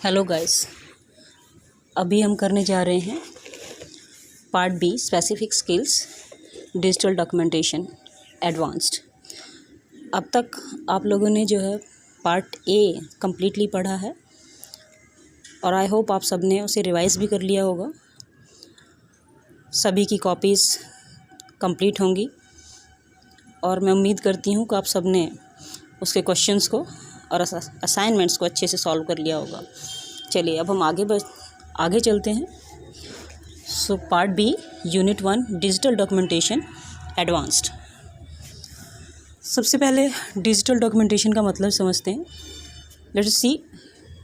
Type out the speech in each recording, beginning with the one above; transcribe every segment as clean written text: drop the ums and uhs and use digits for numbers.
Hello guys, अभी हम करने जा रहे हैं part be specific skills digital documentation advanced. अब तक आप लोगों ने जो है पार्ट ए कम्प्लीटली पढ़ा है और आई होप आप सब ने उसे रिवाइज़ भी कर लिया होगा। सभी की कॉपीज़ कंप्लीट होंगी और मैं उम्मीद करती हूँ कि आप सब ने उसके क्वेश्चंस को और असाइनमेंट्स को अच्छे से सॉल्व कर लिया होगा। चलिए अब हम आगे चलते हैं। So part B unit 1 digital documentation advanced. सबसे पहले डिजिटल डॉक्यूमेंटेशन का मतलब समझते हैं। लेट अस सी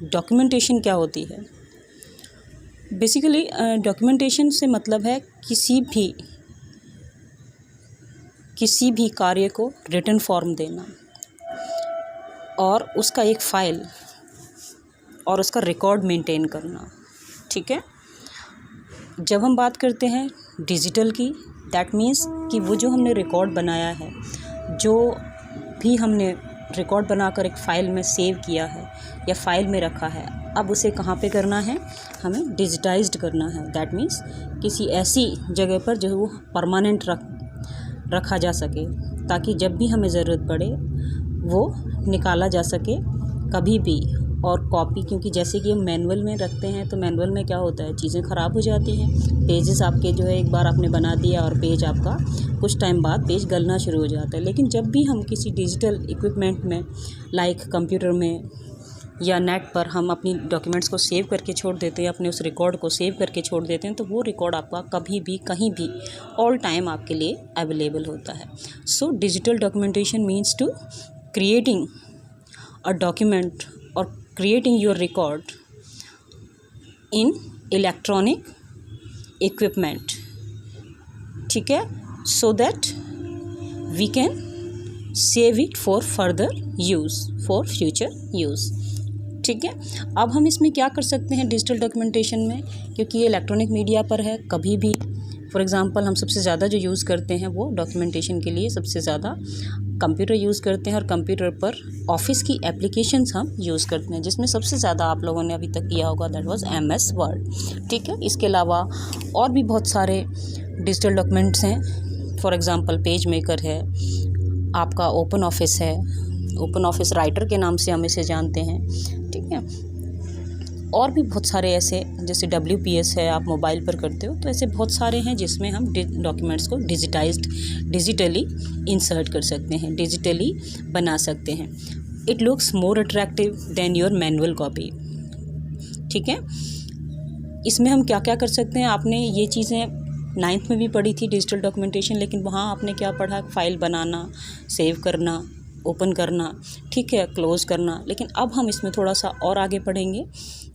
डॉक्यूमेंटेशन क्या होती है। बेसिकली डॉक्यूमेंटेशन से मतलब है किसी भी कार्य को रिटन फॉर्म देना और उसका एक फ़ाइल और उसका रिकॉर्ड मेंटेन करना। ठीक है, जब हम बात करते हैं डिजिटल की, दैट मीन्स कि वो जो हमने रिकॉर्ड बनाया है, जो भी हमने रिकॉर्ड बनाकर एक फ़ाइल में सेव किया है या फ़ाइल में रखा है, अब उसे कहाँ पे करना है, हमें डिजिटाइज्ड करना है। दैट मीन्स किसी ऐसी जगह पर जो वो परमानेंट रखा जा सके, ताकि जब भी हमें ज़रूरत पड़े वो निकाला जा सके कभी भी। और कॉपी, क्योंकि जैसे कि हम मैनुअल में रखते हैं तो मैनुअल में क्या होता है, चीज़ें ख़राब हो जाती हैं। पेजेस आपके जो है एक बार आपने बना दिया और पेज आपका कुछ टाइम बाद पेज गलना शुरू हो जाता है। लेकिन जब भी हम किसी डिजिटल इक्विपमेंट में लाइक कंप्यूटर में या नेट पर हम अपनी डॉक्यूमेंट्स को सेव करके छोड़ देते हैं, अपने उस रिकॉर्ड को सेव करके छोड़ देते हैं, तो वो रिकॉर्ड आपका कभी भी कहीं भी ऑल टाइम आपके लिए अवेलेबल होता है। So digital documentation means to creating a document or creating your record in electronic equipment, ठीक है, so that we can save it for further use, for future use। ठीक है, अब हम इसमें क्या कर सकते हैं डिजिटल डॉक्यूमेंटेशन में, क्योंकि ये इलेक्ट्रॉनिक मीडिया पर है, कभी भी फॉर एग्ज़ाम्पल हम सबसे ज़्यादा जो यूज़ करते हैं वो डॉक्यूमेंटेशन के लिए सबसे ज़्यादा कंप्यूटर यूज़ करते हैं और कंप्यूटर पर ऑफिस की एप्लीकेशंस हम यूज़ करते हैं, जिसमें सबसे ज़्यादा आप लोगों ने अभी तक किया होगा दैट वाज MS वर्ड। ठीक है, इसके अलावा और भी बहुत सारे डिजिटल डॉक्यूमेंट्स हैं। फॉर एग्ज़ाम्पल पेज मेकर है, आपका ओपन ऑफिस है, ओपन ऑफिस राइटर के नाम से हम इसे जानते हैं। ठीक है, और भी बहुत सारे ऐसे, जैसे WPS है, आप मोबाइल पर करते हो, तो ऐसे बहुत सारे हैं जिसमें हम डॉक्यूमेंट्स को डिजिटली इंसर्ट कर सकते हैं, डिजिटली बना सकते हैं। It looks more attractive than your manual copy. ठीक है, इसमें हम क्या क्या कर सकते हैं, आपने ये चीज़ें 9th में भी पढ़ी थी डिजिटल डॉक्यूमेंटेशन, लेकिन वहाँ आपने क्या पढ़ा, फाइल बनाना, सेव करना, ओपन करना, ठीक है, क्लोज़ करना। लेकिन अब हम इसमें थोड़ा सा और आगे पढ़ेंगे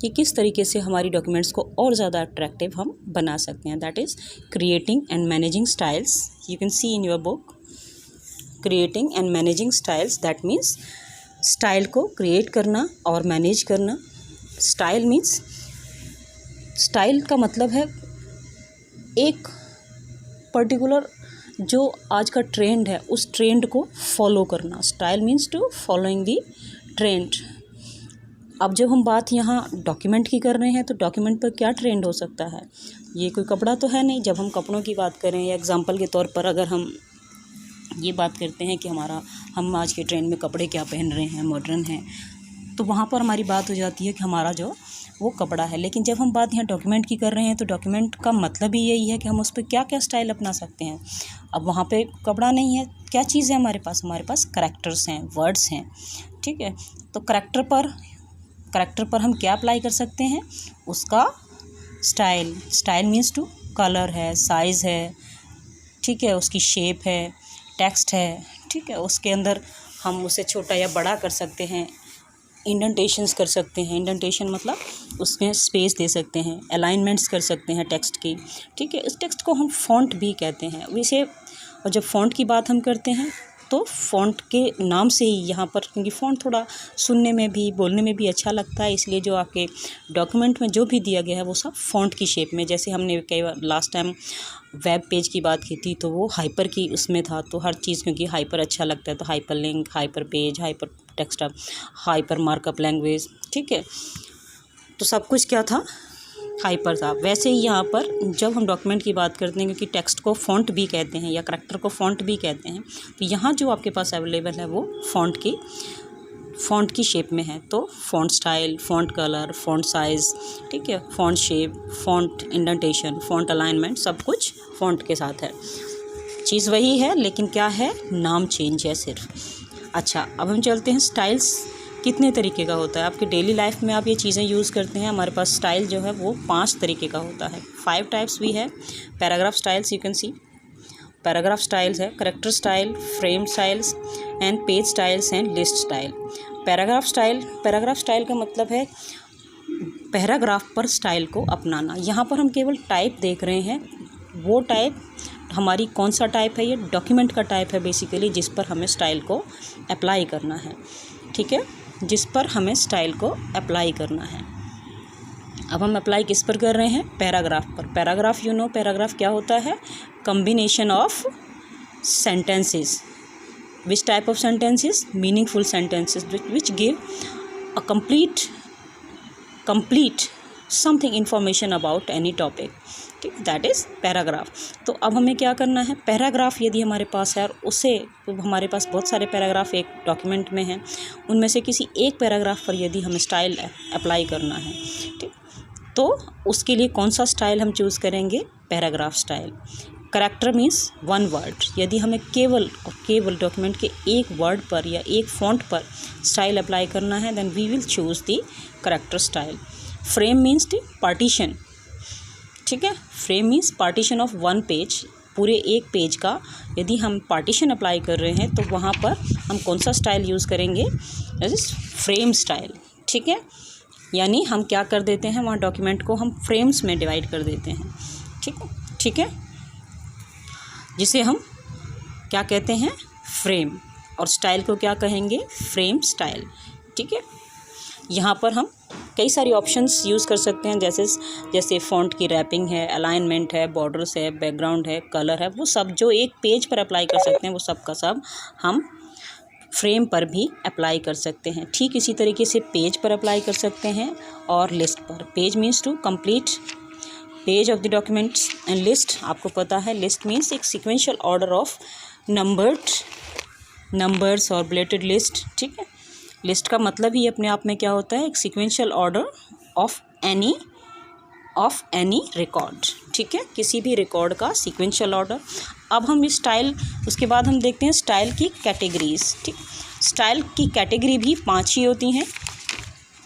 कि किस तरीके से हमारी डॉक्यूमेंट्स को और ज़्यादा अट्रैक्टिव हम बना सकते हैं। That is creating and managing styles. You can C in your book creating and managing styles. That means style को क्रिएट करना और मैनेज करना। स्टाइल मीन्स, स्टाइल का मतलब है एक पर्टिकुलर जो आज का ट्रेंड है उस ट्रेंड को फॉलो करना। Style means to following the trend. अब जब हम बात यहाँ डॉक्यूमेंट की कर रहे हैं तो डॉक्यूमेंट पर क्या ट्रेंड हो सकता है, ये कोई कपड़ा तो है नहीं। जब हम कपड़ों की बात करें या एग्जांपल के तौर पर अगर हम ये बात करते हैं कि हम आज के ट्रेंड में कपड़े क्या पहन रहे हैं, मॉडर्न हैं, तो वहाँ पर हमारी बात हो जाती है कि हमारा जो वो कपड़ा है। लेकिन जब हम बात यहाँ डॉक्यूमेंट की कर रहे हैं तो डॉक्यूमेंट का मतलब ही यही है कि हम उस पर क्या क्या स्टाइल अपना सकते हैं। अब वहाँ पे कपड़ा नहीं है, क्या चीज़ है हमारे पास करैक्टर्स हैं, वर्ड्स हैं। ठीक है, तो करैक्टर पर हम क्या अप्लाई कर सकते हैं, उसका स्टाइल मीन्स टू कलर है, साइज़ है, ठीक है, उसकी शेप है, टेक्स्ट है, ठीक है, उसके अंदर हम उसे छोटा या बड़ा कर सकते हैं, इंडेंटेशंस कर सकते हैं। इंडेंटेशन मतलब उसमें स्पेस दे सकते हैं, अलाइनमेंट्स कर सकते हैं टेक्स्ट की। ठीक है, इस टेक्स्ट को हम फ़ॉन्ट भी कहते हैं वैसे। और जब फ़ॉन्ट की बात हम करते हैं तो फ़ॉन्ट के नाम से ही यहाँ पर, क्योंकि फ़ॉन्ट थोड़ा सुनने में भी बोलने में भी अच्छा लगता है, इसलिए जो आपके डॉक्यूमेंट में जो भी दिया गया है वो सब फ़ॉन्ट की शेप में। जैसे हमने कई बार लास्ट टाइम वेब पेज की बात की थी तो वो हाइपर की उसमें था, तो हर चीज़ क्योंकि हाइपर अच्छा लगता है तो hyper link, hyper page, hyper text, hyper markup language. ठीक है, तो सब कुछ क्या था, हाइपर था। वैसे ही यहाँ पर जब हम डॉक्यूमेंट की बात करते हैं, क्योंकि टेक्स्ट को फ़ॉन्ट भी कहते हैं या करैक्टर को फ़ॉन्ट भी कहते हैं, तो यहाँ जो आपके पास अवेलेबल है वो फ़ॉन्ट की शेप में है। तो font style, font colour, font size, ठीक है, font shape, font indentation, font alignment, सब कुछ फ़ॉन्ट के साथ है। चीज़ वही है, लेकिन क्या है, नाम चेंज है सिर्फ। अच्छा, अब हम चलते हैं स्टाइल्स कितने तरीके का होता है। आपके डेली लाइफ में आप ये चीज़ें यूज़ करते हैं। हमारे पास स्टाइल जो है वो 5 तरीके का होता है। 5 टाइप्स भी है। Paragraph styles, you can see paragraph styles है, character style, frame styles and page styles and list style. Paragraph style का मतलब है पैराग्राफ पर स्टाइल को अपनाना। यहाँ पर हम केवल टाइप देख रहे हैं। वो टाइप हमारी कौन सा टाइप है, ये डॉक्यूमेंट का टाइप है बेसिकली, जिस पर हमें स्टाइल को अप्लाई करना है, ठीक है, जिस पर हमें स्टाइल को अप्लाई करना है। अब हम अप्लाई किस पर कर रहे हैं, पैराग्राफ पर। पैराग्राफ, यू नो पैराग्राफ क्या होता है, combination of sentences. Which type of sentences, meaningful sentences which give a complete something information about any topic, ठीक, दैट इज़ पैराग्राफ। तो अब हमें क्या करना है, पैराग्राफ यदि हमारे पास है और उसे, तो हमारे पास बहुत सारे पैराग्राफ एक डॉक्यूमेंट में हैं, उनमें से किसी एक पैराग्राफ पर यदि हमें स्टाइल अप्लाई करना है, ठीक, तो उसके लिए कौन सा स्टाइल हम चूज़ करेंगे, paragraph style. Character means 1 word. यदि हमें केवल डॉक्यूमेंट के एक वर्ड पर या एक फॉन्ट पर स्टाइल अप्लाई करना है, then we will choose the character style. Frame means the partition, ठीक है, frame means partition of 1 page, पूरे एक पेज का यदि हम पार्टीशन अप्लाई कर रहे हैं तो वहाँ पर हम कौन सा स्टाइल यूज़ करेंगे, दैट इज़ फ्रेम स्टाइल, ठीक है। यानी हम क्या कर देते हैं, वहाँ डॉक्यूमेंट को हम फ्रेम्स में डिवाइड कर देते हैं, ठीक है, जिसे हम क्या कहते हैं, फ्रेम, और स्टाइल को क्या कहेंगे, फ्रेम स्टाइल, ठीक है। यहाँ पर हम कई सारी ऑप्शंस यूज़ कर सकते हैं, जैसे फ़ॉन्ट की रैपिंग है, अलाइनमेंट है, बॉर्डर्स है, बैकग्राउंड है, कलर है, वो सब जो एक पेज पर अप्लाई कर सकते हैं, वो सब का सब हम फ्रेम पर भी अप्लाई कर सकते हैं। ठीक इसी तरीके से पेज पर अप्लाई कर सकते हैं और लिस्ट पर। Page means to complete page of the documents and list, आपको पता है लिस्ट मीन्स एक सीक्वेंशियल ऑर्डर ऑफ नंबर्स और बुलेटेड लिस्ट, ठीक है। लिस्ट का मतलब ही अपने आप में क्या होता है, एक sequential order of any record, ठीक है, किसी भी रिकॉर्ड का सीक्वेंशियल ऑर्डर। अब हम स्टाइल, उसके बाद हम देखते हैं स्टाइल की कैटेगरीज, ठीक। स्टाइल की कैटेगरी भी 5 ही होती हैं,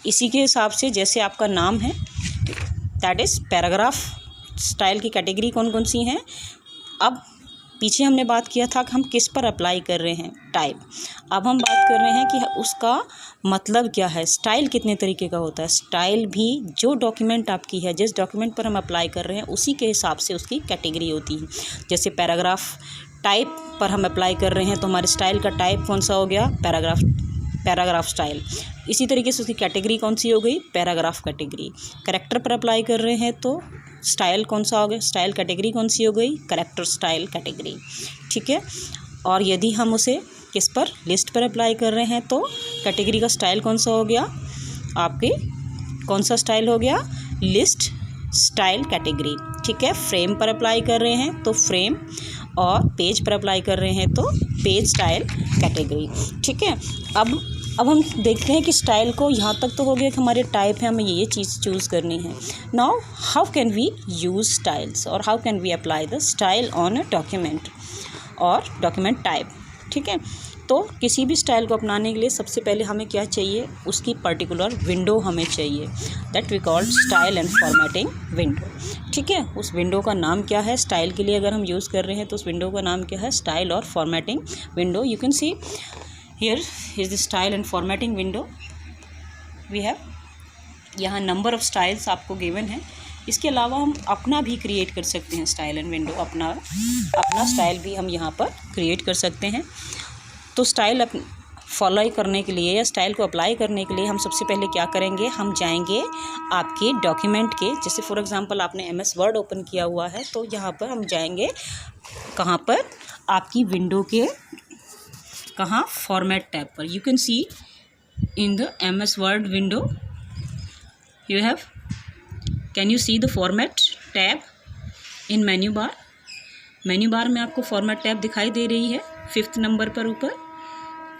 इसी के हिसाब से जैसे आपका नाम है, दैट इज़ पैराग्राफ स्टाइल की कैटेगरी कौन कौन सी हैं। अब पीछे हमने बात किया था कि हम किस पर अप्लाई कर रहे हैं, टाइप। अब हम बात कर रहे हैं कि उसका मतलब क्या है, स्टाइल कितने तरीके का होता है। स्टाइल भी जो डॉक्यूमेंट आपकी है, जिस डॉक्यूमेंट पर हम अप्लाई कर रहे हैं, उसी के हिसाब से उसकी कैटेगरी होती है। जैसे पैराग्राफ टाइप पर हम अप्लाई कर रहे हैं तो हमारे स्टाइल का टाइप कौन सा हो गया, पैराग्राफ स्टाइल। इसी तरीके से उसकी कैटेगरी कौन सी हो गई, पैराग्राफ कैटेगरी। करैक्टर पर अप्लाई कर रहे हैं तो स्टाइल कौन सा हो गया, स्टाइल कैटेगरी कौन सी हो गई, करैक्टर स्टाइल कैटेगरी, ठीक है। और यदि हम उसे किस पर, लिस्ट पर अप्लाई कर रहे हैं तो कैटेगरी का स्टाइल कौन सा हो गया, आपके कौन सा स्टाइल हो गया, लिस्ट स्टाइल कैटेगरी, ठीक है। फ्रेम पर अप्लाई कर रहे हैं तो फ्रेम, और पेज पर अप्लाई कर रहे हैं तो पेज स्टाइल कैटेगरी, ठीक है। अब हम देखते हैं कि स्टाइल को, यहाँ तक तो हो गया कि हमारे टाइप है, हमें ये चीज़ चूज़ करनी है। Now how can we use styles और how can we apply the style on a document और डॉक्यूमेंट टाइप, ठीक है। तो किसी भी स्टाइल को अपनाने के लिए सबसे पहले हमें क्या चाहिए, उसकी पर्टिकुलर विंडो हमें चाहिए, that we called style and formatting window, ठीक है। उस विंडो का नाम क्या है, स्टाइल के लिए अगर हम यूज़ कर रहे हैं तो उस विंडो का नाम क्या है, स्टाइल और formatting window. You can see here is the style and formatting window. We have यहाँ नंबर ऑफ स्टाइल्स आपको गिवन है। इसके अलावा हम अपना भी क्रिएट कर सकते हैं स्टाइल एंड विंडो, अपना स्टाइल भी हम यहाँ पर क्रिएट कर सकते हैं। तो स्टाइल फॉलो करने के लिए या स्टाइल को अप्लाई करने के लिए हम सबसे पहले क्या करेंगे, हम जाएंगे आपके डॉक्यूमेंट के, जैसे फॉर एग्जांपल आपने MS वर्ड ओपन किया हुआ है तो यहाँ पर हम जाएंगे, कहाँ पर, आपकी विंडो के कहाँ, फॉर्मेट टैब पर। You can C in the MS word window, you have, can you see the format tab in menu bar? Menu bar में आपको फॉर्मेट टैब दिखाई दे रही है 5th नंबर पर ऊपर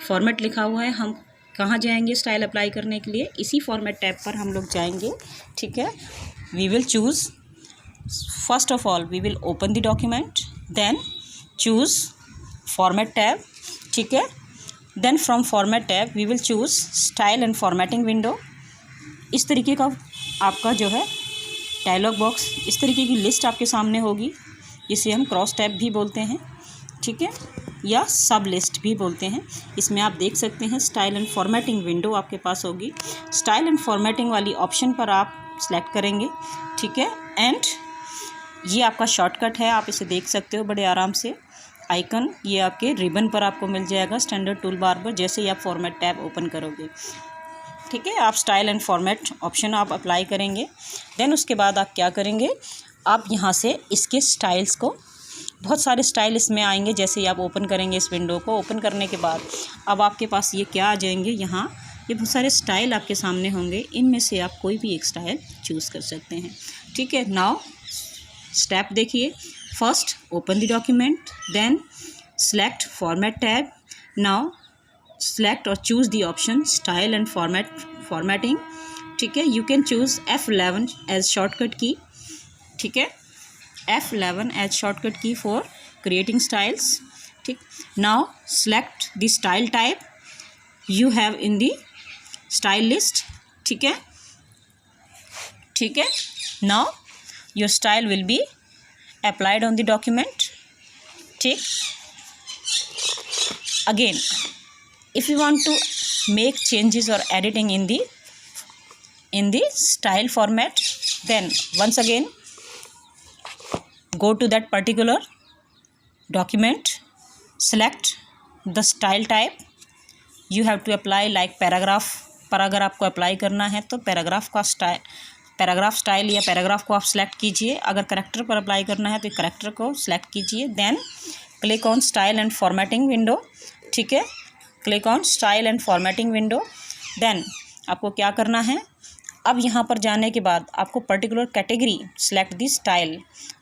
फॉर्मेट लिखा हुआ है। हम कहाँ जाएंगे स्टाइल अप्लाई करने के लिए? इसी फॉर्मेट टैब पर हम लोग जाएंगे, ठीक है। We will choose, first of all we will open the document, then choose format tab, ठीक है। Then from format tab we will choose style and formatting window. इस तरीके का आपका जो है डायलॉग बॉक्स, इस तरीके की लिस्ट आपके सामने होगी। इसे हम क्रॉस टैब भी बोलते हैं, ठीक है, या सब लिस्ट भी बोलते हैं। इसमें आप देख सकते हैं स्टाइल एंड फॉर्मेटिंग विंडो आपके पास होगी। स्टाइल एंड फॉर्मेटिंग वाली ऑप्शन पर आप सेलेक्ट करेंगे, ठीक है। एंड ये आपका शॉर्टकट है, आप इसे देख सकते हो बड़े आराम से। आइकन ये आपके रिबन पर आपको मिल जाएगा स्टैंडर्ड टूल बार पर, जैसे ही आप फॉर्मेट टैब ओपन करोगे, ठीक है। आप स्टाइल एंड फॉर्मेट ऑप्शन आप अप्लाई करेंगे। देन उसके बाद आप क्या करेंगे, आप यहाँ से इसके स्टाइल्स को, बहुत सारे स्टाइल इसमें आएंगे। जैसे ही आप ओपन करेंगे इस विंडो को, ओपन करने के बाद अब आपके पास ये क्या आ जाएंगे, यहाँ ये बहुत सारे स्टाइल आपके सामने होंगे। इनमें से आप कोई भी एक स्टाइल चूज़ कर सकते हैं, ठीक है। नाउ स्टेप देखिए, first open the document, then select format tab. Now select और choose the option style and formatting, ठीक है। You can choose F11 as shortcut key, ठीक है, F11 as shortcut key for creating styles, ठीक। Now select the style type you have in the style list, ठीक है, ठीक है। Now your style will be applied on the document, ठीक। Again if you want to make changes or editing in the style format, then once again go to that particular document, select the style type you have to apply, like paragraph पर अगर आपको apply करना है तो paragraph style या paragraph को आप select कीजिए। अगर करेक्टर पर अप्लाई करना है तो करेक्टर को सेलेक्ट कीजिए। Then click on style and formatting window, ठीक है, click on style and formatting window. Then आपको क्या करना है, अब यहाँ पर जाने के बाद आपको particular category select the style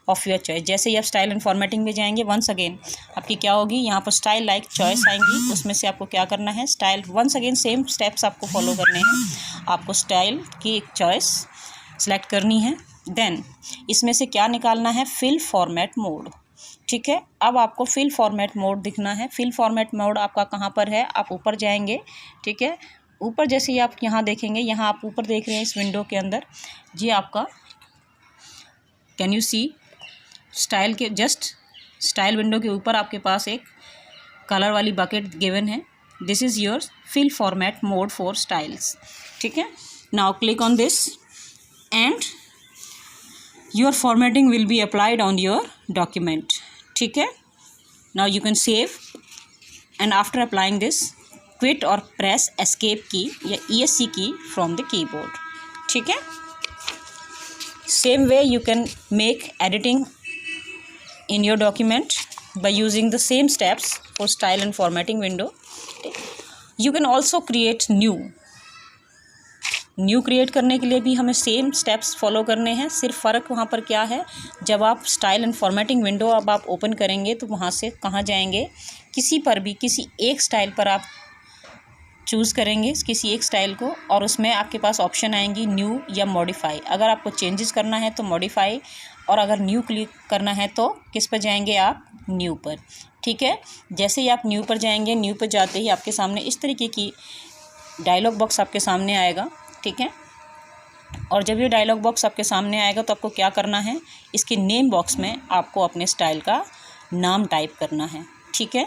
of your choice. जैसे ही आप स्टाइल एंड फॉर्मेटिंग में जाएंगे, वंस अगेन आपकी क्या होगी, यहाँ पर स्टाइल लाइक चॉइस आएंगी। उसमें से आपको क्या करना है, style, once again same steps आपको फॉलो करने हैं। आपको स्टाइल की एक चॉइस सेलेक्ट करनी है। देन इसमें से क्या निकालना है, फिल फॉर्मेट मोड, ठीक है। अब आपको फिल फॉर्मेट मोड दिखना है। फिल फॉर्मेट मोड आपका कहाँ पर है, आप ऊपर जाएंगे, ठीक है। ऊपर जैसे ही आप यहाँ देखेंगे, यहाँ आप ऊपर देख रहे हैं इस विंडो के अंदर, ये आपका, कैन यू सी, स्टाइल के जस्ट स्टाइल विंडो के ऊपर आपके पास एक कलर वाली बकेट गिवन है। This is your fill format mode for styles, ठीक है। Now click on this and your formatting will be applied on your document, ठीक है। Now you can save and after applying this quit और press escape key या ESC key from the keyboard, ठीक है। Same way you can make editing in your document by using the same steps for style and formatting window. You can also create new create करने के लिए भी हमें same steps follow करने हैं। सिर्फ फ़र्क वहाँ पर क्या है, जब आप स्टाइल एंड फॉर्मेटिंग विंडो अब आप ओपन करेंगे तो वहाँ से कहाँ जाएंगे, किसी पर भी किसी एक स्टाइल पर आप चूज़ करेंगे किसी एक स्टाइल को, और उसमें आपके पास ऑप्शन आएंगी न्यू या मॉडिफाई। अगर आपको चेंजेस करना है तो मॉडिफाई, और अगर न्यू क्लिक करना है तो किस पर जाएंगे आप, न्यू पर, ठीक है। जैसे ही आप न्यू पर जाएंगे, न्यू पर जाते ही आपके सामने इस तरीके की डायलॉग बॉक्स आपके सामने आएगा, ठीक है। और जब ये डायलॉग बॉक्स आपके सामने आएगा तो आपको क्या करना है, इसके नेम बॉक्स में आपको अपने स्टाइल का नाम टाइप करना है, ठीक है।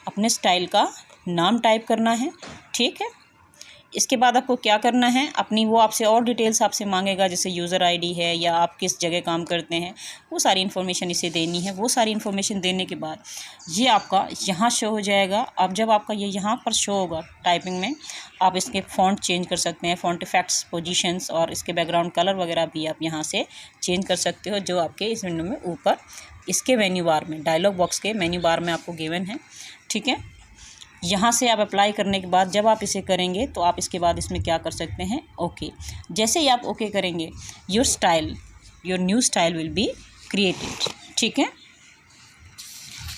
अपने स्टाइल का नाम टाइप करना है, ठीक है। इसके बाद आपको क्या करना है, अपनी वो आपसे और डिटेल्स आपसे मांगेगा, जैसे यूज़र आईडी है या आप किस जगह काम करते हैं, वो सारी इन्फॉर्मेशन इसे देनी है। वो सारी इन्फॉर्मेशन देने के बाद ये आपका यहाँ शो हो जाएगा। अब जब आपका ये यहाँ पर शो होगा टाइपिंग में, आप इसके फ़ॉन्ट चेंज कर सकते हैं, फ़ॉन्ट इफेक्ट्स, पोजीशंस और इसके बैकग्राउंड कलर वगैरह भी आप यहाँ से चेंज कर सकते हो, जो आपके इस विंडो में ऊपर इसके मेन्यू बार में, डायलॉग बॉक्स के मेन्यू बार में आपको गिवन है, ठीक है। यहाँ से आप अप्लाई करने के बाद जब आप इसे करेंगे तो आप इसके बाद इसमें क्या कर सकते हैं, ओके। जैसे ही आप ओके करेंगे, your new style will be created, ठीक है।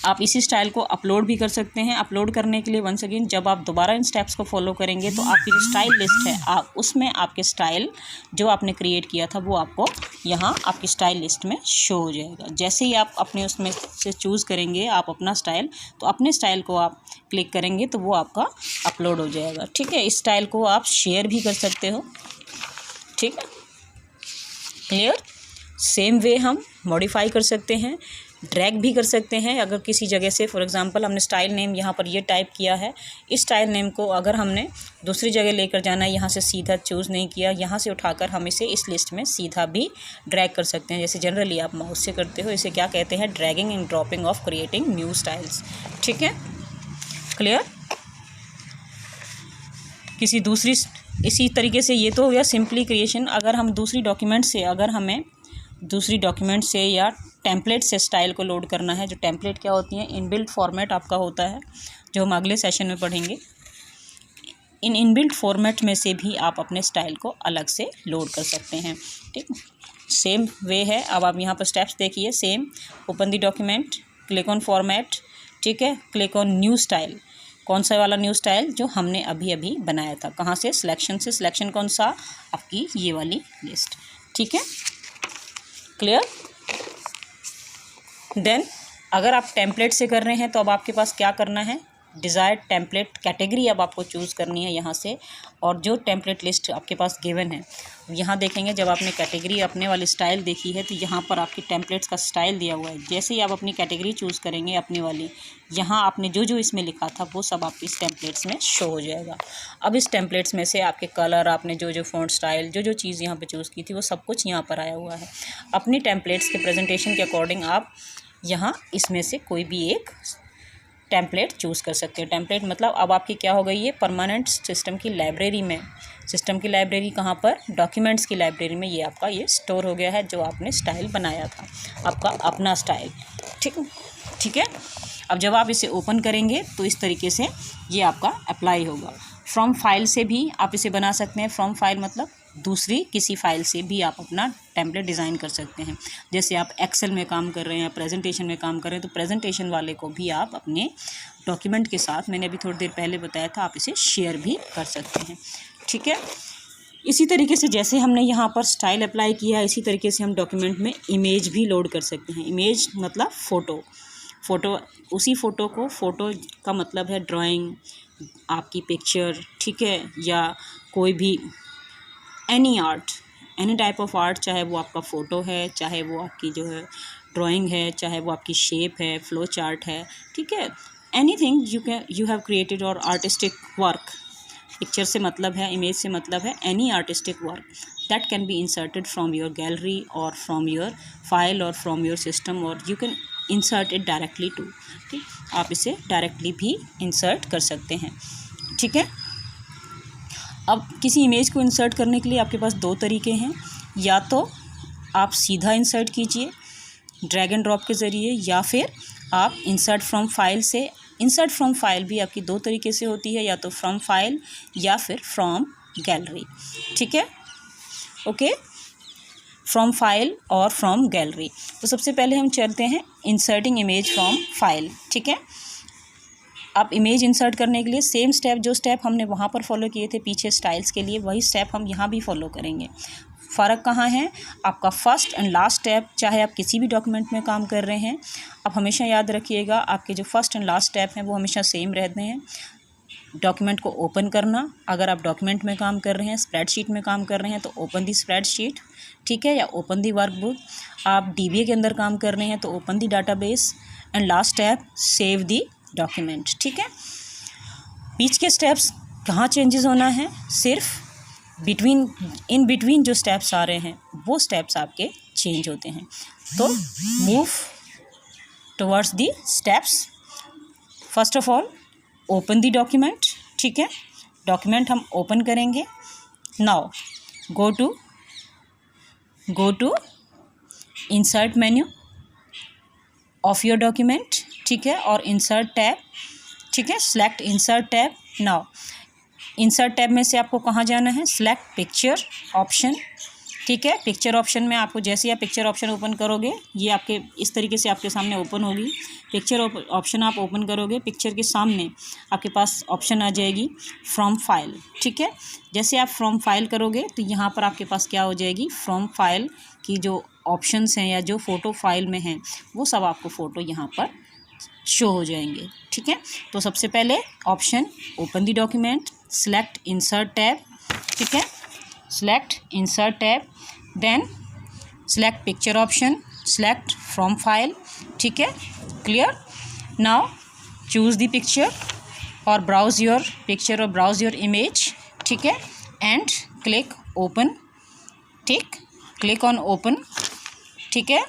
आप इसी स्टाइल को अपलोड भी कर सकते हैं। अपलोड करने के लिए वंस अगेन जब आप दोबारा इन स्टेप्स को फॉलो करेंगे तो आपकी जो स्टाइल लिस्ट है उसमें आपके स्टाइल जो आपने क्रिएट किया था वो आपको यहाँ आपकी स्टाइल लिस्ट में शो हो जाएगा। जैसे ही आप अपने उसमें से चूज़ करेंगे आप अपना स्टाइल, तो अपने स्टाइल को आप क्लिक करेंगे तो वो आपका अपलोड हो जाएगा, ठीक है। इस स्टाइल को आप शेयर भी कर सकते हो, ठीक है, क्लियर। सेम वे हम मॉडिफाई कर सकते हैं, ड्रैग भी कर सकते हैं। अगर किसी जगह से फॉर एग्जांपल हमने स्टाइल नेम यहाँ पर ये टाइप किया है, इस स्टाइल नेम को अगर हमने दूसरी जगह लेकर जाना है, यहाँ से सीधा चूज़ नहीं किया, यहाँ से उठाकर हम इसे इस लिस्ट में सीधा भी ड्रैग कर सकते हैं। जैसे जनरली आप माउस से करते हो, इसे क्या कहते हैं, dragging and dropping of creating new styles, ठीक है, क्लियर। किसी दूसरी इसी तरीके से ये तो हो गया सिंपली क्रिएशन। अगर हम दूसरी डॉक्यूमेंट से, अगर हमें दूसरी डॉक्यूमेंट से या टेम्पलेट से स्टाइल को लोड करना है, जो टेम्पलेट क्या होती हैं, इनबिल्ट फॉर्मेट आपका होता है, जो हम अगले सेशन में पढ़ेंगे। इन इनबिल्ट फॉर्मेट में से भी आप अपने स्टाइल को अलग से लोड कर सकते हैं, ठीक। सेम वे है। अब आप यहाँ पर स्टेप्स देखिए, same, open the document, click on format, ठीक है, क्लिक ऑन न्यू स्टाइल। कौन सा वाला न्यू स्टाइल, जो हमने अभी अभी बनाया था, कहाँ से, सिलेक्शन से। सिलेक्शन कौन सा, आपकी ये वाली लिस्ट, ठीक है, क्लियर। देन अगर आप टेम्पलेट से कर रहे हैं तो अब आपके पास क्या करना है, डिज़ायर्ड टेम्पलेट कैटेगरी अब आपको चूज़ करनी है यहाँ से, और जो टेम्पलेट लिस्ट आपके पास गिवन है यहाँ देखेंगे। जब आपने कैटेगरी अपने वाली स्टाइल देखी है तो यहाँ पर आपकी टेम्पलेट्स का स्टाइल दिया हुआ है। जैसे ही आप अपनी कैटेगरी चूज़ करेंगे अपनी वाली, यहाँ आपने जो जो इसमें लिखा था वो सब आपकी इस टेम्पलेट्स में शो हो जाएगा। अब इस टेम्पलेट्स में से आपके कलर, आपने जो जो फ़ॉन्ट स्टाइल, जो जो चीज़ यहाँ पर चूज़ की थी वो सब कुछ यहाँ पर आया हुआ है। अपनी टेम्पलेट्स के प्रेजेंटेशन के अकॉर्डिंग आप यहाँ इसमें से कोई भी एक टेम्पलेट चूज़ कर सकते हैं। टेम्पलेट मतलब अब आपकी क्या हो गई है, परमानेंट सिस्टम की लाइब्रेरी में। सिस्टम की लाइब्रेरी कहाँ पर, डॉक्यूमेंट्स की लाइब्रेरी में ये आपका ये स्टोर हो गया है, जो आपने स्टाइल बनाया था, आपका अपना स्टाइल, ठीक है। अब जब आप इसे ओपन करेंगे तो इस तरीके से ये आपका अप्लाई होगा। फ्रॉम फाइल से भी आप इसे बना सकते हैं। फ्रॉम फाइल मतलब दूसरी किसी फाइल से भी आप अपना टेम्पलेट डिज़ाइन कर सकते हैं। जैसे आप एक्सेल में काम कर रहे हैं, प्रेजेंटेशन में काम कर रहे हैं, तो प्रेजेंटेशन वाले को भी आप अपने डॉक्यूमेंट के साथ, मैंने अभी थोड़ी देर पहले बताया था, आप इसे शेयर भी कर सकते हैं, ठीक है। इसी तरीके से जैसे हमने यहाँ पर स्टाइल अप्लाई किया है, इसी तरीके से हम डॉक्यूमेंट में इमेज भी लोड कर सकते हैं। इमेज मतलब फ़ोटो, उसी फ़ोटो को, फ़ोटो का मतलब है ड्राइंग, आपकी पिक्चर, ठीक है, या कोई भी any art, any type of art, चाहे वो आपका फ़ोटो है, चाहे वो आपकी जो है ड्राइंग है, चाहे वो आपकी शेप है, फ्लो चार्ट है, ठीक है, एनीथिंग यू हैव क्रिएटेड और आर्टिस्टिक वर्क। पिक्चर से मतलब है, इमेज से मतलब है any artistic work that can be inserted from your gallery और फ्रॉम योर फाइल और फ्रॉम योर सिस्टम, और you can insert it directly to, ठीक, आप इसे डायरेक्टली भी इंसर्ट कर सकते हैं, ठीक है। अब किसी इमेज को इंसर्ट करने के लिए आपके पास दो तरीके हैं, या तो आप सीधा इंसर्ट कीजिए ड्रैग एंड ड्रॉप के ज़रिए, या फिर आप इंसर्ट फ्रॉम फाइल से। इंसर्ट फ्रॉम फाइल भी आपकी दो तरीके से होती है, या तो फ्रॉम फाइल या फिर फ्रॉम गैलरी, ठीक है, ओके, फ्रॉम फाइल और फ्रॉम गैलरी। तो सबसे पहले हम चलते हैं इंसर्टिंग इमेज फ्रॉम फाइल, ठीक है। आप इमेज इंसर्ट करने के लिए सेम स्टेप, जो स्टेप हमने वहाँ पर फॉलो किए थे पीछे स्टाइल्स के लिए, वही स्टेप हम यहाँ भी फॉलो करेंगे। फ़र्क कहाँ है, आपका फर्स्ट एंड लास्ट स्टेप, चाहे आप किसी भी डॉक्यूमेंट में काम कर रहे हैं, आप हमेशा याद रखिएगा आपके जो फर्स्ट एंड लास्ट स्टेप हैं वो हमेशा सेम रहते हैं। डॉक्यूमेंट को ओपन करना, अगर आप डॉक्यूमेंट में काम कर रहे हैं, स्प्रेडशीट में काम कर रहे हैं तो ओपन दी स्प्रेडशीट, ठीक है, या ओपन दी वर्कबुक। आप DBA के अंदर काम कर रहे हैं तो open the database, and last step save the document, ठीक है। बीच के स्टेप्स कहाँ चेंजेस होना है, सिर्फ इन बिटवीन जो स्टेप्स आ रहे हैं वो स्टेप्स आपके चेंज होते हैं। तो move towards the steps. First of all open the document, ठीक है, डॉक्यूमेंट हम ओपन करेंगे। Now go to insert menu of your document, ठीक है, और इंसर्ट टैब, ठीक है। Select insert tab. Now insert tab में से आपको कहाँ जाना है, सेलेक्ट पिक्चर ऑप्शन, ठीक है। पिक्चर ऑप्शन में आपको जैसे ही आप पिक्चर ऑप्शन ओपन करोगे, ये आपके इस तरीके से आपके सामने ओपन होगी। पिक्चर ऑप्शन आप ओपन करोगे, पिक्चर के सामने आपके पास ऑप्शन आ जाएगी फ्रॉम फाइल, ठीक है। जैसे आप फ्रॉम फाइल करोगे तो यहाँ पर आपके पास क्या हो जाएगी, फ्रॉम फाइल की जो ऑप्शंस हैं या जो फ़ोटो फाइल में हैं वो सब आपको फ़ोटो यहाँ पर शो हो जाएंगे, ठीक है। तो सबसे पहले option open the document, select insert tab, ठीक है, select insert tab, then select picture option, select from file, ठीक है, clear. Now choose the picture और ब्राउज़ योर पिक्चर और ब्राउज़ योर इमेज, ठीक है, एंड क्लिक ओपन, ठीक, click on open, ठीक है।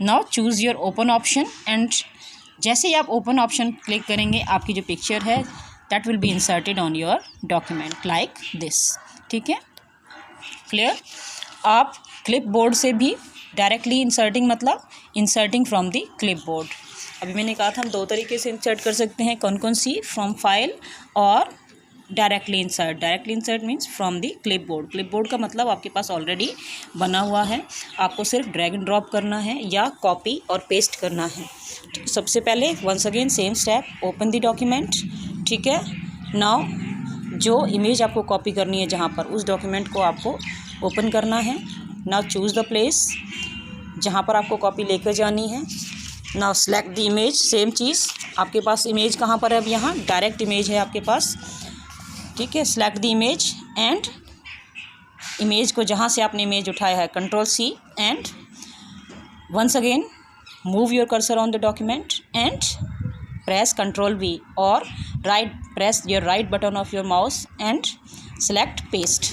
Now choose your open option and जैसे ही आप ओपन ऑप्शन क्लिक करेंगे आपकी जो पिक्चर है that will be inserted on your document like this, ठीक है, क्लियर। आप क्लिप बोर्ड से भी डायरेक्टली इंसर्टिंग मतलब inserting from the clip board. अभी मैंने कहा था हम दो तरीके से इंसर्ट कर सकते हैं, कौन कौन सी, फ्रॉम फाइल और directly insert. Directly insert means from the clip board. Clip board का मतलब आपके पास ऑलरेडी बना हुआ है, आपको सिर्फ ड्रैग एंड ड्रॉप करना है या कॉपी और पेस्ट करना है। सबसे पहले once again same step, open the document, ठीक है। नाउ जो इमेज आपको कॉपी करनी है जहाँ पर, उस डॉक्यूमेंट को आपको ओपन करना है। नाउ चूज़ द प्लेस जहाँ पर आपको कॉपी लेकर जानी है। Now select the image, same चीज़, आपके पास इमेज कहाँ पर है, अब यहाँ डायरेक्ट इमेज है आपके पास, ठीक है। Select the image and image को जहाँ से आपने इमेज उठाया है control C and once again move your cursor on the document and press control V और press your right button of your mouse and select paste.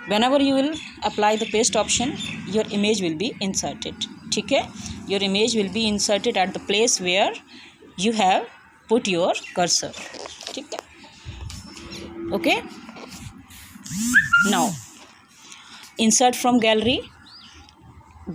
Whenever you will apply the paste option, your image will be inserted, ठीक है। Your image will be inserted at the place where you have put your cursor, ठीक है, okay. Now insert from gallery।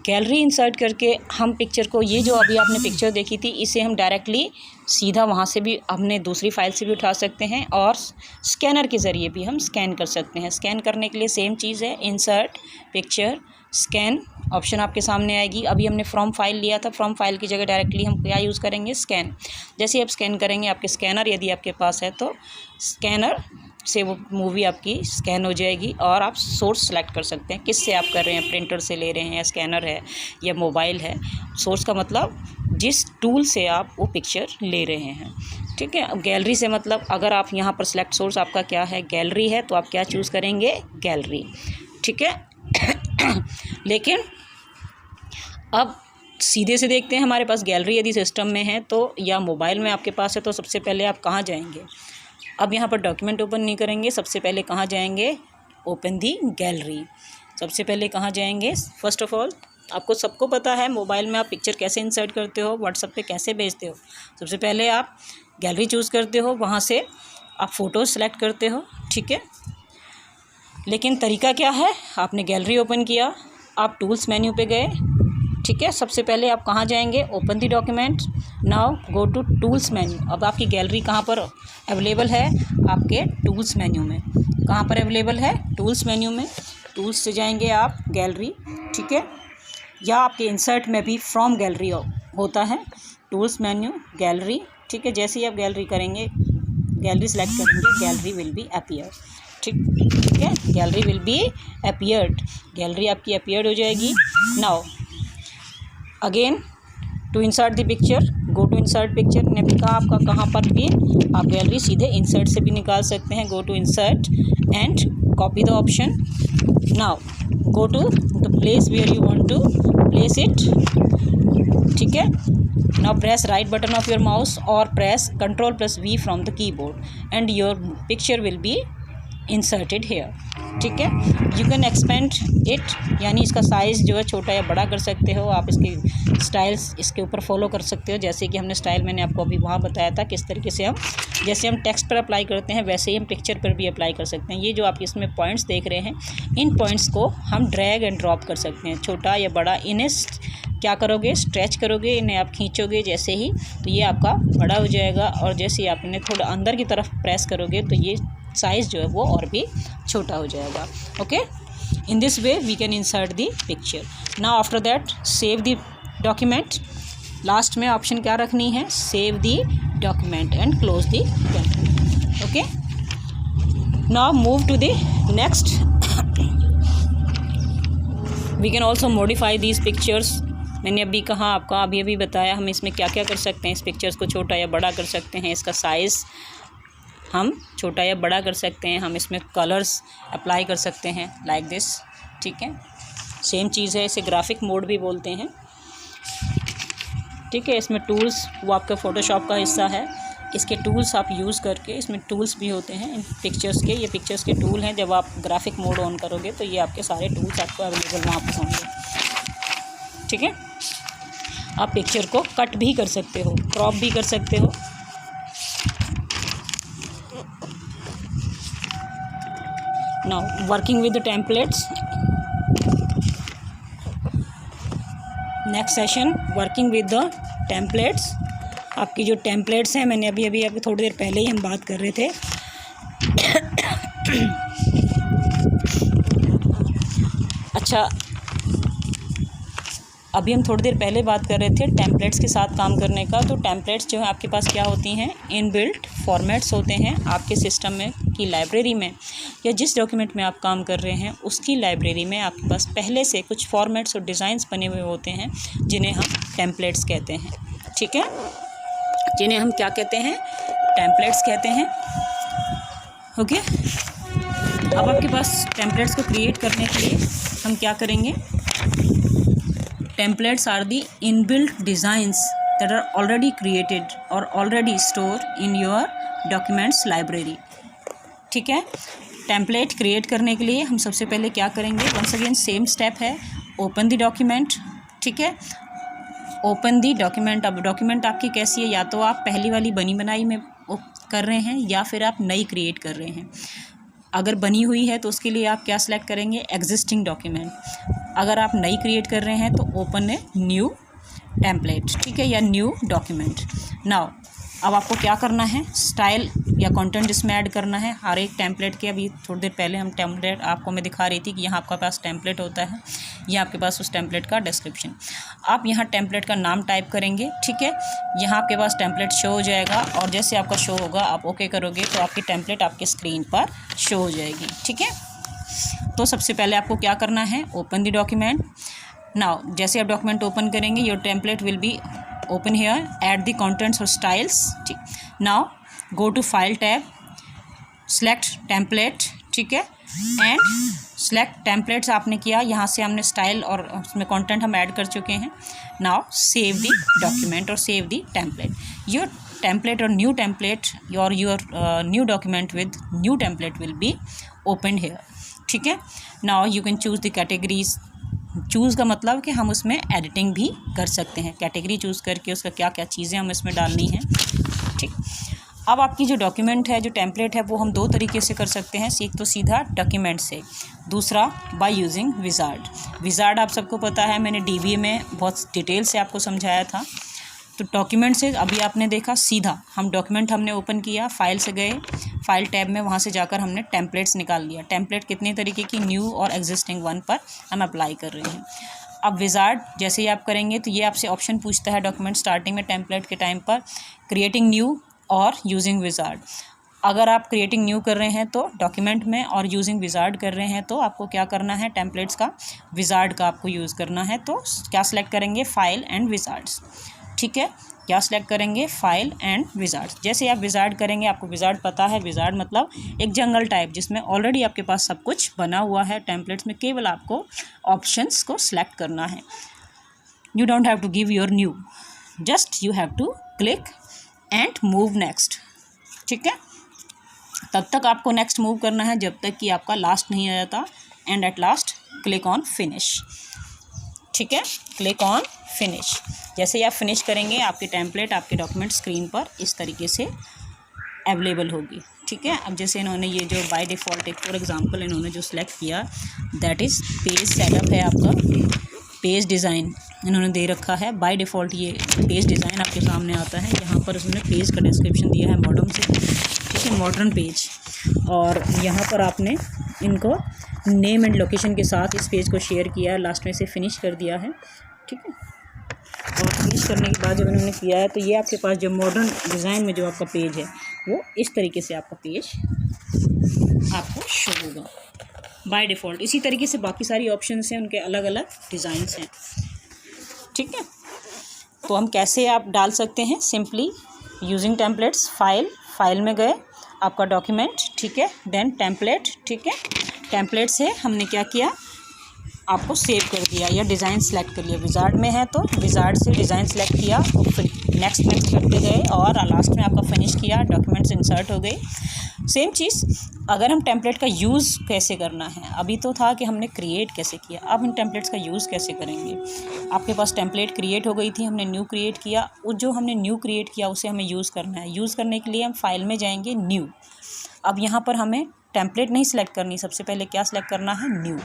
Gallery insert करके हम picture को, ये जो अभी आपने पिक्चर देखी थी इसे हम डायरेक्टली सीधा वहाँ से भी हमने दूसरी फाइल से भी उठा सकते हैं और स्कैनर के ज़रिए भी हम स्कैन कर सकते हैं। स्कैन करने के लिए सेम चीज़ है, इंसर्ट पिक्चर स्कैन ऑप्शन आपके सामने आएगी। अभी हमने फ्रॉम फाइल लिया था, फ्रॉम फाइल की जगह डायरेक्टली हम क्या यूज़ करेंगे, स्कैन। जैसे आप स्कैन करेंगे आपके स्कैनर यदि आपके पास है तो स्कैनर से वो मूवी आपकी स्कैन हो जाएगी और आप सोर्स सेलेक्ट कर सकते हैं किस से आप कर रहे हैं, प्रिंटर से ले रहे हैं या स्कैनर है या मोबाइल है। सोर्स का मतलब जिस टूल से आप वो पिक्चर ले रहे हैं, ठीक है। अब गैलरी से मतलब अगर आप यहाँ पर सेलेक्ट सोर्स आपका क्या है, गैलरी है, तो आप क्या चूज़ करेंगे, गैलरी, ठीक है। लेकिन अब सीधे से देखते हैं, हमारे पास गैलरी यदि सिस्टम में है तो या मोबाइल में आपके पास है तो सबसे पहले आप कहाँ जाएंगे। अब यहाँ पर डॉक्यूमेंट ओपन नहीं करेंगे, सबसे पहले कहाँ जाएंगे, ओपन दी गैलरी। सबसे पहले कहाँ जाएंगे, फर्स्ट ऑफ ऑल आपको सबको पता है मोबाइल में आप पिक्चर कैसे इंसर्ट करते हो, व्हाट्सएप पे कैसे भेजते हो। सबसे पहले आप गैलरी चूज़ करते हो, वहाँ से आप फ़ोटो सेलेक्ट करते हो, ठीक है। लेकिन तरीका क्या है, आपने गैलरी ओपन किया, आप टूल्स मेन्यू पे गए, ठीक है। सबसे पहले आप कहाँ जाएंगे, open the document, now go to tools menu. अब आपकी गैलरी कहाँ पर अवेलेबल है, आपके टूल्स मेन्यू में। कहाँ पर अवेलेबल है, टूल्स मेन्यू में। टूल्स से जाएंगे आप गैलरी, ठीक है, या आपके इंसर्ट में भी फ्रॉम गैलरी होता है, टूल्स मेन्यू गैलरी, ठीक है। जैसे ही आप गैलरी करेंगे, गैलरी सेलेक्ट करेंगे, गैलरी विल बी अपीयर, ठीक है, gallery will be appeared, gallery आपकी अपीयर्ड हो जाएगी। Now again to insert the picture, go to insert picture. ने भी कहा आपका कहाँ पर भी आप गैलरी सीधे इंसर्ट से भी निकाल सकते हैं, go to insert and copy the option. Now go to the place where you want to place it, ठीक है। Now press right button of your mouse और press control plus V from the keyboard and your picture will be inserted here, ठीक है। You can expand it, यानी इसका size जो है छोटा या बड़ा कर सकते हो आप। इसके स्टाइल्स इसके ऊपर फॉलो कर सकते हो, जैसे कि हमने स्टाइल मैंने आपको अभी वहाँ बताया था किस तरीके से हम, जैसे हम टेक्स्ट पर अप्लाई करते हैं वैसे ही हम पिक्चर पर भी अप्लाई कर सकते हैं। ये जो आप इसमें पॉइंट्स देख रहे हैं, इन पॉइंट्स को हम ड्रैग एंड ड्रॉप कर सकते हैं, छोटा या बड़ा, क्या करोगे, स्ट्रेच करोगे, इन्हें आप खींचोगे जैसे ही, तो ये आपका बड़ा हो जाएगा, और जैसे ही आप इन्हें थोड़ा अंदर की तरफ प्रेस करोगे तो ये साइज़ जो है वो और भी छोटा हो जाएगा। Okay, in this way we can insert the picture. Now after that save the document. Last में ऑप्शन क्या रखनी है, save the document and close the document. Okay, now move to the next. We can also modify these pictures. मैंने अभी कहा, आपका अभी बताया हम इसमें क्या क्या कर सकते हैं। इस पिक्चर्स को छोटा या बड़ा कर सकते हैं, इसका साइज़ हम छोटा या बड़ा कर सकते हैं, हम इसमें कलर्स अप्लाई कर सकते हैं लाइक दिस। ठीक है, सेम चीज़ है, इसे ग्राफिक मोड भी बोलते हैं। ठीक है, इसमें टूल्स वो आपका फ़ोटोशॉप का हिस्सा है, इसके टूल्स आप यूज़ करके, इसमें टूल्स भी होते हैं इन पिक्चर्स के, ये पिक्चर्स के टूल हैं। जब आप ग्राफिक मोड ऑन करोगे तो ये आपके सारे टूल्स आपको अवेलेबल वहाँ पर होंगे। ठीक है, आप पिक्चर को कट भी कर सकते हो, क्रॉप भी कर सकते हो। Now working with the templates, next session working with the templates। आपकी जो टेम्पलेट्स हैं, मैंने अभी थोड़ी देर पहले ही हम बात कर रहे थे। अच्छा, अभी हम थोड़ी देर पहले बात कर रहे थे टेम्पलेट्स के साथ काम करने का। तो टेम्पलेट्स जो है आपके पास क्या होती हैं, इनबिल्ट फॉर्मेट्स होते हैं आपके सिस्टम में की लाइब्रेरी में, या जिस डॉक्यूमेंट में आप काम कर रहे हैं उसकी लाइब्रेरी में आपके पास पहले से कुछ फॉर्मेट्स और डिज़ाइंस बने हुए होते हैं, जिन्हें हम टेम्पलेट्स कहते हैं। ठीक है, जिन्हें हम क्या कहते हैं, टेम्पलेट्स कहते हैं। ओके, अब आपके पास टेम्पलेट्स को क्रिएट करने के लिए हम क्या करेंगे, templates are the inbuilt designs that are already created or already stored in your documents library। ठीक है, टेम्पलेट क्रिएट करने के लिए हम सबसे पहले क्या करेंगे, वंस अगेन सेम स्टेप है, ओपन द डॉक्यूमेंट। ठीक है, ओपन द डॉक्यूमेंट। अब डॉक्यूमेंट आपकी कैसी है, या तो आप पहली वाली बनी बनाई में कर रहे हैं या फिर आप नई क्रिएट कर रहे हैं। अगर बनी हुई है तो उसके लिए आप क्या सिलेक्ट करेंगे, एग्जिस्टिंग डॉक्यूमेंट। अगर आप नई क्रिएट कर रहे हैं तो ओपन ए न्यू टेम्पलेट। ठीक है, या न्यू डॉक्यूमेंट। नाउ अब आपको क्या करना है, स्टाइल या कंटेंट इसमें ऐड करना है हर एक टेम्पलेट के। अभी थोड़ी देर पहले हम टेम्पलेट आपको मैं दिखा रही थी कि यहाँ आपके पास टेम्पलेट होता है, ये आपके पास उस टेम्पलेट का डिस्क्रिप्शन। आप यहाँ टेम्पलेट का नाम टाइप करेंगे। ठीक है, यहाँ आपके पास टेम्पलेट शो हो जाएगा, और जैसे आपका शो होगा आप ओके करोगे तो आपकी टेम्पलेट आपके स्क्रीन पर शो हो जाएगी। ठीक है, तो सबसे पहले आपको क्या करना है, ओपन द डॉक्यूमेंट। नाउ जैसे आप डॉक्यूमेंट ओपन करेंगे, your template will be open here, add the contents or styles। now go to file tab, select template। ठीक है, and select templates आपने किया, यहाँ से हमने स्टाइल और उसमें कंटेंट हम ऐड कर चुके हैं। now save the document or save the template। your template or new template, your new document with new template will be opened here। ठीक है, now you can choose the categories। Choose का मतलब कि हम उसमें एडिटिंग भी कर सकते हैं, कैटेगरी चूज़ करके उसका क्या क्या चीज़ें हम इसमें डालनी हैं। ठीक, अब आपकी जो डॉक्यूमेंट है, जो टेम्पलेट है, वो हम दो तरीके से कर सकते हैं। एक तो सीधा डॉक्यूमेंट से, दूसरा बाय यूजिंग विजार्ड। विजार्ड आप सबको पता है, मैंने DBA में बहुत डिटेल से आपको समझाया था। तो डॉक्यूमेंट से अभी आपने देखा सीधा हम डॉक्यूमेंट हमने ओपन किया, फाइल से गए, फाइल टैब में वहाँ से जाकर हमने टेम्पलेट्स निकाल लिया। टेम्पलेट कितने तरीके की, न्यू और एग्जिस्टिंग वन पर हम अप्लाई कर रहे हैं। अब विजार्ड जैसे ही आप करेंगे तो ये आपसे ऑप्शन पूछता है डॉक्यूमेंट स्टार्टिंग में टेम्पलेट के टाइम पर, क्रिएटिंग न्यू और यूजिंग विजार्ड। अगर आप क्रिएटिंग न्यू कर रहे हैं तो डॉक्यूमेंट में, और यूजिंग विजार्ड कर रहे हैं तो आपको क्या करना है, टेम्पलेट्स का विजार्ड का आपको यूज़ करना है। तो क्या सिलेक्ट करेंगे, फाइल एंड विजार्ड्स। ठीक है, क्या सिलेक्ट करेंगे, फाइल एंड विजार्ड। जैसे आप विजार्ड करेंगे, आपको विजार्ड पता है, विजार्ड मतलब एक जंगल टाइप जिसमें ऑलरेडी आपके पास सब कुछ बना हुआ है। टेम्पलेट्स में केवल आपको ऑप्शंस को सिलेक्ट करना है। You don't have to give your new, just you have to click and move next. ठीक है, तब तक आपको नेक्स्ट मूव करना है जब तक कि आपका लास्ट नहीं आ जाता, and at last click on finish. ठीक है, क्लिक ऑन फिनिश। जैसे ही आप फिनिश करेंगे, आपकी टेम्पलेट, आपके डॉक्यूमेंट स्क्रीन पर इस तरीके से अवेलेबल होगी। ठीक है, अब जैसे इन्होंने ये जो बाय डिफ़ॉल्ट एक फॉर एग्जांपल इन्होंने जो सिलेक्ट किया, दैट इज़ पेज सेटअप है आपका, पेज डिज़ाइन। इन्होंने दे रखा है बाय डिफ़ॉल्ट ये पेज डिज़ाइन आपके सामने आता है। यहाँ पर उसने पेज का डिस्क्रिप्शन दिया है मॉडर्न से, ठीक है, मॉडर्न पेज। और यहाँ पर आपने इनको नेम एंड लोकेशन के साथ इस पेज को शेयर किया है, लास्ट में इसे फिनिश कर दिया है, ठीक है। और फिनिश करने के बाद जब इन्होंने किया है तो ये आपके पास जो मॉडर्न डिज़ाइन में जो आपका पेज है वो इस तरीके से आपका पेज आपको शो होगा बाय डिफ़ॉल्ट। इसी तरीके से बाकी सारी ऑप्शंस हैं, उनके अलग अलग डिज़ाइंस हैं, ठीक है। तो हम कैसे आप डाल सकते हैं, सिंपली यूजिंग टेम्पलेट्स, फाइल में गए, आपका डॉक्यूमेंट, ठीक है, देन टेम्पलेट, ठीक है, टेम्पलेट से हमने क्या किया, आपको सेव कर दिया या डिज़ाइन सेलेक्ट कर लिया। विजार्ड में है तो विजार्ड से डिज़ाइन सेलेक्ट किया, फिर नेक्स्ट करते गए और लास्ट में आपका फिनिश किया, डॉक्यूमेंट्स इंसर्ट हो गए। सेम चीज़ अगर हम टेम्पलेट का यूज़ कैसे करना है, अभी तो था कि हमने क्रिएट कैसे किया, अब इन टेम्पलेट्स का यूज़ कैसे करेंगे। आपके पास टेम्पलेट क्रिएट हो गई थी, हमने न्यू क्रिएट किया, वो जो हमने न्यू क्रिएट किया उसे हमें यूज़ करना है। यूज़ करने के लिए हम फाइल में जाएंगे, न्यू। अब यहाँ पर हमें टेम्पलेट नहीं सिलेक्ट करनी, सबसे पहले क्या सिलेक्ट करना है, new,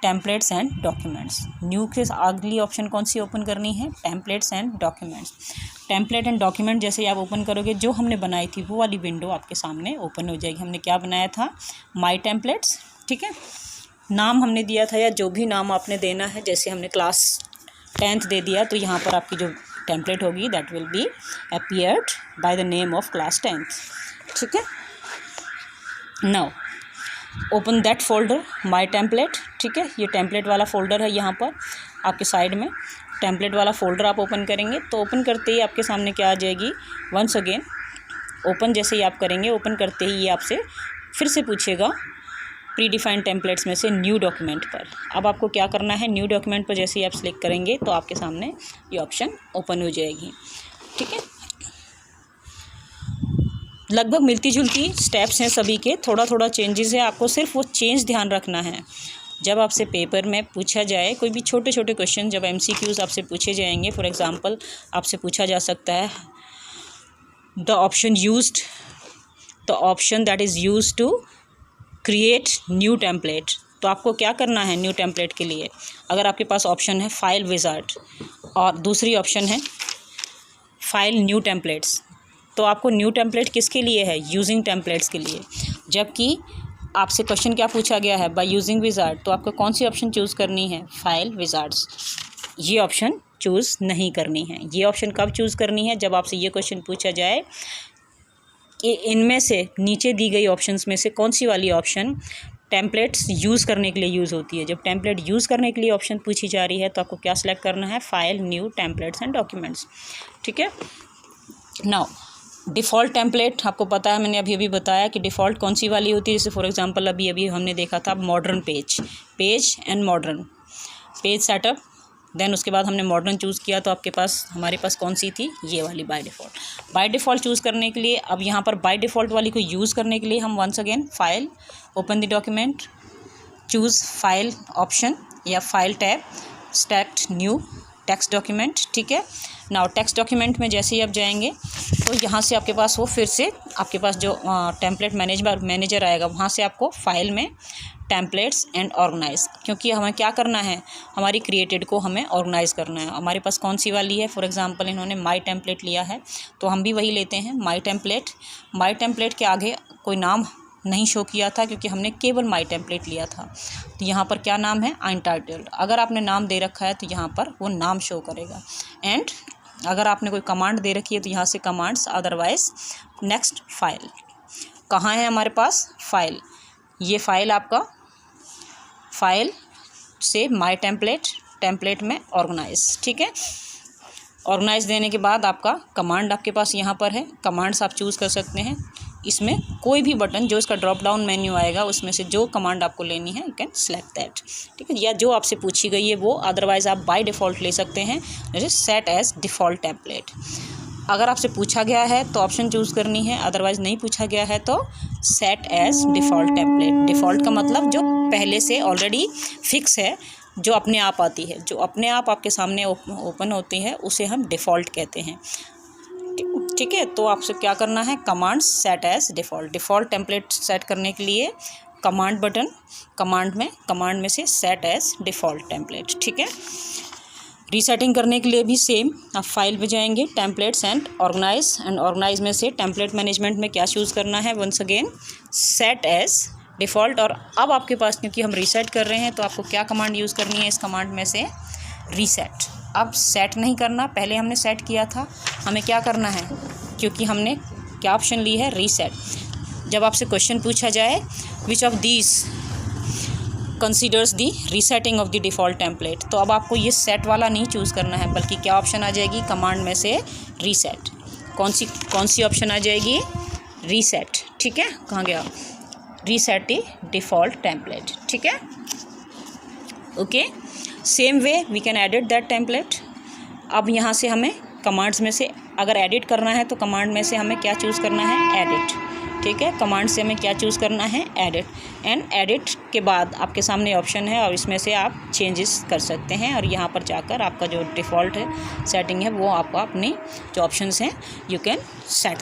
templates and documents. New के अगली ऑप्शन कौन सी ओपन करनी है, templates and documents. Template and document जैसे आप ओपन करोगे, जो हमने बनाई थी वो वाली विंडो आपके सामने ओपन हो जाएगी। हमने क्या बनाया था, माय टेम्पलेट्स, ठीक है। नाम हमने दिया था या जो भी नाम आपने देना है, जैसे हमने क्लास 10th दे दिया तो यहाँ पर आपकी जो टेम्पलेट होगी that will be appeared by the name of class 10th, ठीक है। Now open that folder, my template, ठीक है, ये टेम्पलेट वाला फोल्डर है। यहाँ पर आपके साइड में टेम्पलेट वाला फोल्डर आप ओपन करेंगे तो ओपन करते ही आपके सामने क्या आ जाएगी, वंस अगेन ओपन जैसे ही आप करेंगे, ओपन करते ही ये आपसे फिर से पूछेगा प्री डिफाइंड टेम्पलेट्स में से न्यू डॉक्यूमेंट पर। अब आपको क्या करना है, न्यू डॉक्यूमेंट पर जैसे ही आप सिलेक्ट करेंगे तो आपके सामने ये ऑप्शन ओपन हो जाएगी, ठीक है। लगभग मिलती जुलती स्टेप्स हैं सभी के, थोड़ा थोड़ा चेंजेस है, आपको सिर्फ वो चेंज ध्यान रखना है। जब आपसे पेपर में पूछा जाए कोई भी छोटे छोटे क्वेश्चन, जब MCQs आपसे पूछे जाएंगे, फॉर एग्जांपल आपसे पूछा जा सकता है the option used, the option that is used to create new template, तो आपको क्या करना है न्यू टेम्पलेट के लिए। अगर आपके पास ऑप्शन है फाइल विजार्ड और दूसरी ऑप्शन है फाइल न्यू टेम्पलेट्स, तो आपको न्यू टेम्पलेट किसके लिए है, यूजिंग टेम्पलेट्स के लिए। जबकि आपसे क्वेश्चन क्या पूछा गया है, बाय यूजिंग विजार्ड, तो आपको कौन सी ऑप्शन चूज़ करनी है, फाइल विजार्ड्स। ये ऑप्शन चूज़ नहीं करनी है। ये ऑप्शन कब चूज़ करनी है, जब आपसे ये क्वेश्चन पूछा जाए कि इनमें से नीचे दी गई ऑप्शंस में से कौन सी वाली ऑप्शन टेम्पलेट्स यूज़ करने के लिए यूज़ होती है। जब टेम्पलेट यूज़ करने के लिए ऑप्शन पूछी जा रही है तो आपको क्या सिलेक्ट करना है, file, new, templates and documents, ठीक है। नाउ डिफ़ॉल्ट टेम्पलेट आपको पता है, मैंने अभी अभी बताया कि डिफ़ॉल्ट कौन सी वाली होती है। जैसे फॉर एग्जांपल अभी अभी हमने देखा था modern page and modern page setup, then उसके बाद हमने मॉडर्न चूज़ किया तो आपके पास हमारे पास कौन सी थी, ये वाली बाय डिफ़ॉल्ट चूज़ करने के लिए। अब यहाँ पर बाय डिफ़ॉल्ट वाली को यूज़ करने के लिए हम once again file, open the document, choose file option या file tab, select new text document, ठीक है। नाउ टेक्स्ट डॉक्यूमेंट में जैसे ही आप जाएंगे तो यहाँ से आपके पास वो फिर से आपके पास जो टेम्पलेट मैनेजर आएगा, वहाँ से आपको फाइल में टेम्पलेट्स एंड ऑर्गेनाइज, क्योंकि हमें क्या करना है, हमारी क्रिएटेड को हमें ऑर्गेनाइज करना है। हमारे पास कौन सी वाली है, फॉर एग्जांपल इन्होंने माय टेम्पलेट लिया है तो हम भी वही लेते हैं, माय टेम्पलेट के आगे कोई नाम नहीं शो किया था क्योंकि हमने केवल माय टेम्पलेट लिया था। तो यहाँ पर क्या नाम है, अनटाइटल्ड। अगर आपने नाम दे रखा है तो यहाँ पर वो नाम शो करेगा। एंड अगर आपने कोई कमांड दे रखी है तो यहाँ से कमांड्स, अदरवाइज नेक्स्ट फाइल। कहाँ है हमारे पास फाइल, ये फाइल आपका फाइल से माय टेम्पलेट में ऑर्गेनाइज, ठीक है। ऑर्गेनाइज देने के बाद आपका कमांड आपके पास यहाँ पर है, कमांड्स आप चूज़ कर सकते हैं। इसमें कोई भी बटन जो इसका ड्रॉप डाउन मेन्यू आएगा उसमें से जो कमांड आपको लेनी है यू कैन सेलेक्ट दैट, ठीक है। या जो आपसे पूछी गई है वो, अदरवाइज आप बाय डिफ़ॉल्ट ले सकते हैं, जैसे सेट एज डिफ़ॉल्ट टेम्पलेट। अगर आपसे पूछा गया है तो ऑप्शन चूज़ करनी है, अदरवाइज़ नहीं पूछा गया है तो set as default template. Default का मतलब जो पहले से ऑलरेडी फिक्स है, जो अपने आप आती है, जो अपने आप आपके सामने ओपन होती है उसे हम डिफ़ॉल्ट कहते हैं, ठीक है। तो आपसे क्या करना है, command set as default template set करने के लिए कमांड बटन, कमांड में से सेट एज डिफ़ॉल्ट टेम्पलेट, ठीक है। रीसेटिंग करने के लिए भी सेम, आप फाइल पे जाएंगे, टेम्पलेट्स एंड ऑर्गेनाइज में से टेम्पलेट मैनेजमेंट में क्या चूज़ करना है, once again set as default. और अब आपके पास क्योंकि हम रीसेट कर रहे हैं तो आपको क्या कमांड यूज़ करनी है, इस कमांड में से रीसेट। अब सेट नहीं करना, पहले हमने सेट किया था, हमें क्या करना है, क्योंकि हमने क्या ऑप्शन ली है, रीसेट। जब आपसे क्वेश्चन पूछा जाए which of these considers the resetting of the default template, तो अब आपको ये सेट वाला नहीं चूज़ करना है, बल्कि क्या ऑप्शन आ जाएगी, कमांड में से रीसेट। कौन सी ऑप्शन आ जाएगी, रीसेट। ठीक है, कहाँ गया, रीसेट द डिफ़ॉल्ट टेम्पलेट। ठीक है, okay. Same way we can edit that template. अब यहाँ से हमें कमांड्स में से अगर एडिट करना है तो कमांड में से हमें क्या चूज़ करना है, एडिट। ठीक है, कमांड से हमें क्या चूज़ करना है, एडिट। एंड एडिट के बाद आपके सामने ऑप्शन है और इसमें से आप चेंजेस कर सकते हैं और यहाँ पर जाकर आपका जो डिफ़ॉल्ट है सेटिंग है वो आपका अपने जो ऑप्शंस हैं यू कैन सेट।